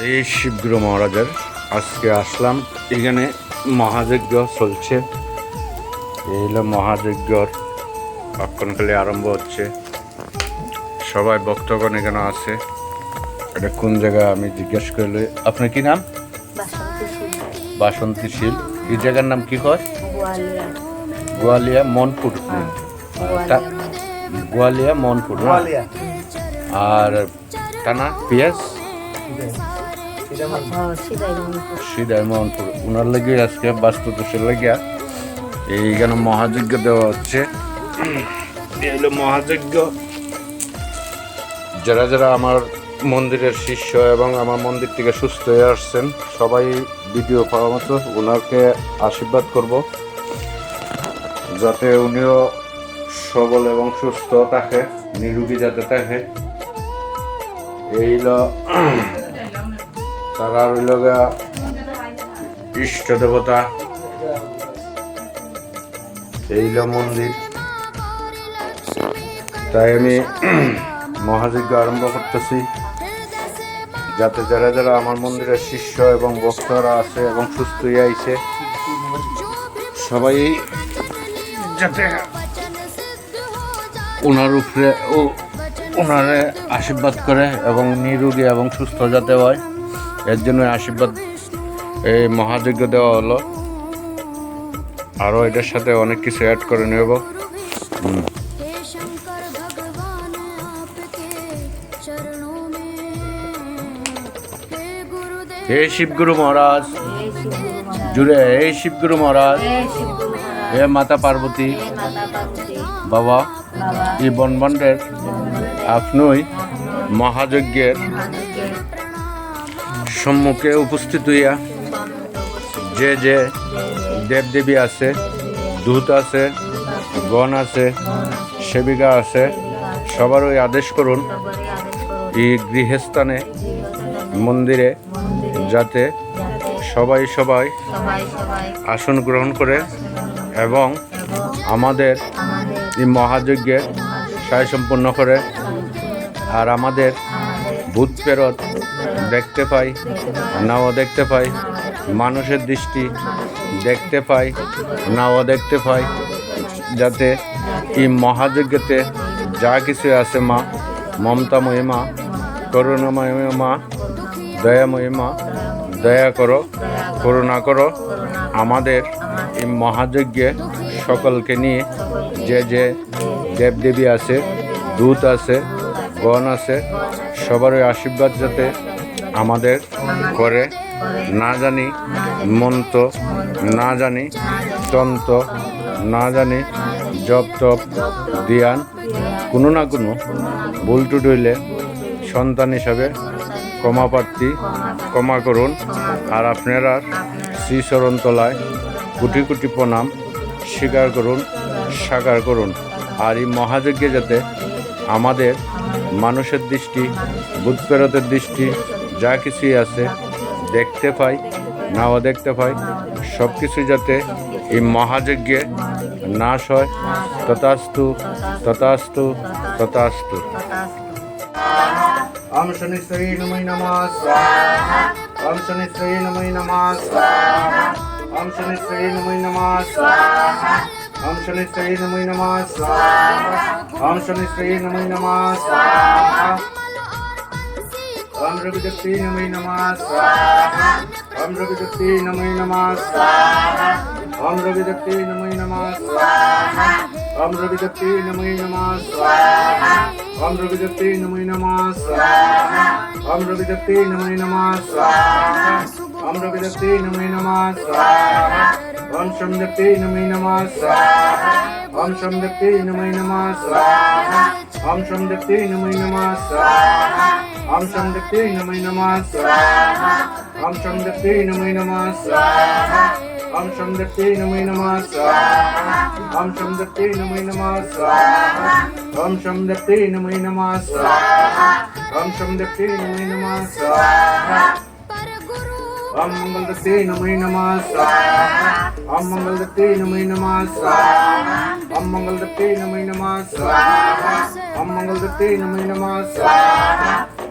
এই শিবগুরু মহারাজের আজকে আসলাম। এখানে মহাযজ্ঞ চলছে। এই হলো মহাযজ্ঞর অক্ষণকালে আরম্ভ হচ্ছে। সবাই ভক্তগণ এখানে আছে। এটা কোন জায়গা আমি জিজ্ঞেস করলে, আপনার কি নাম? বাসন্তী শীল। এই জায়গার নাম কি কয়? গোয়ালিয়া মনপুর। গোয়ালিয়া মনপুর। আর টানা পিয়াস সিদাই মোহনপুর। ওনার লাগে আজকে বাস্তুদোষের লাগিয়া এইখানে মহাযজ্ঞ দেওয়া হচ্ছে। এই হলো মহাযজ্ঞ। যারা যারা আমার মন্দিরের শিষ্য এবং আমার মন্দির থেকে সুস্থ হয়ে আসছেন, সবাই ভিডিও পাওয়া মতো ওনাকে আশীর্বাদ করব, যাতে উনিও সবল এবং সুস্থ থাকে, নিরোগী যাতে থাকে। এই হলো তারা রইল ইষ্ট দেবতা। এই হলো মন্দির। তাই আমি মহাযজ্ঞ আরম্ভ করতেছি, যাতে যারা যারা আমার মন্দিরের শিষ্য এবং ভক্তরা আছে এবং সুস্থ হয়ে আইছে, সবাই যাতে ওনার উপরে ওনারে আশীর্বাদ করে এবং নিরোগী এবং সুস্থ যাতে হয়, এর জন্য আশীর্বাদ এই মহাযজ্ঞ দেওয়া হলো। আরও এটার সাথে অনেক কিছু অ্যাড করে নেব। হে শিবগুরু মহারাজ, জুড়ে হে শিবগুরু মহারাজ, হে মাতা পার্বতী, বাবা এই বনবন্ডের আপনি মহাযজ্ঞের সম্মুখে উপস্থিত হইয়া যে যে দেবদেবী আছে, দূত আছে, গণ আছে, সেবিকা আছে, সবারই আদেশ করুন এই গৃহস্থানে মন্দিরে যাতে সবাই সবাই আসন গ্রহণ করে এবং আমাদের এই মহাযজ্ঞে সায় সম্পন্ন করে। আর আমাদের ভূত প্রেরত দেখতে পাই নাও দেখতে পাই, মানুষের দৃষ্টি দেখতে পাই নাও দেখতে পাই, যাতে এই মহাযজ্ঞতে যা কিছু আছে মা, মমতাময়ী মা, করুণাময়ী মা, দয়াময়ী মা, দয়া করো, করুণা করো। আমাদের এই মহাযজ্ঞে সকলকে নিয়ে যে যে দেবদেবী আছে, দূত আছে, গণ আছে, সবারই আশীর্বাদ যাতে আমাদের করে। না জানি মন্ত্র, না জানি তন্ত্র, না জানি জপ তপ ধ্যান, কোনো না কোনো ভুল টুট হইলে সন্তান হিসাবে ক্ষমা প্রার্থী, ক্ষমা করুন। আর আপনারা শ্রীচরণ তলায় কোটি কোটি প্রণাম স্বীকার করুন, সাকার করুন। আর এই মহাযজ্ঞে যাতে আমাদের মানুষের দৃষ্টি, ভূত প্রেরতের দৃষ্টি, যা কিছুই আছে দেখতে পাই নাও দেখতে পাই, সব কিছু যাতে এই মহাযজ্ঞে নাশ হয়। তথাস্তু, তথাস্তু, তথাস্তু। ওম শনিশ্রী নমঃ নমঃ স্বাহা। ওম শনিশ্রী নমঃ নমঃ স্বাহা। ওম শনিশ্রী নমঃ নমঃ স্বাহা। ওম শনিশ্রী নমঃ নমঃ স্বাহা। ওম শনিশ্রী নমঃ নমঃ স্বাহা। ওম রবিদত্তি নমঃ নমঃ স্বাহা। ওম রবিদত্তি নমঃ নমঃ স্বাহা। ওম রবিদত্তি নমঃ নমঃ স্বাহা। ওম রবিদত্তি নমঃ নমঃ স্বাহা। ওম রবিদত্তি নমঃ নমঃ স্বাহা। ওম রবিদত্তি নমঃ নমঃ স্বাহা। ওম রবিদত্তি নমঃ নমঃ স্বাহা। ওম সমদত্তি নমঃ নমঃ স্বাহা। ওম সমদত্তি নমঃ নমঃ স্বাহা। ওম সমদত্তি নমঃ নমঃ স্বাহা। ওম সমদত্তি নমঃ নমঃ স্বাহা। ওম সমদত্তি নমঃ নমঃ স্বাহা। ওম সমদত্তি নমঃ নমঃ স্বাহা। ওম সমদত্তি নমঃ নমঃ স্বাহা। ওম সমদত্তি নমঃ নমঃ স্বাহা। ওম সমদত্তি নমঃ নমঃ স্বাহা। ওম মঙ্গলদত্তি নমঃ নমঃ স্বাহা। ওম মঙ্গলদত্তি নমঃ নমঃ স্বাহা। ওম মঙ্গলদত্তি নমঃ নমঃ স্বাহা। ওম মঙ্গলদত্তি নমঃ নমঃ স্বাহা।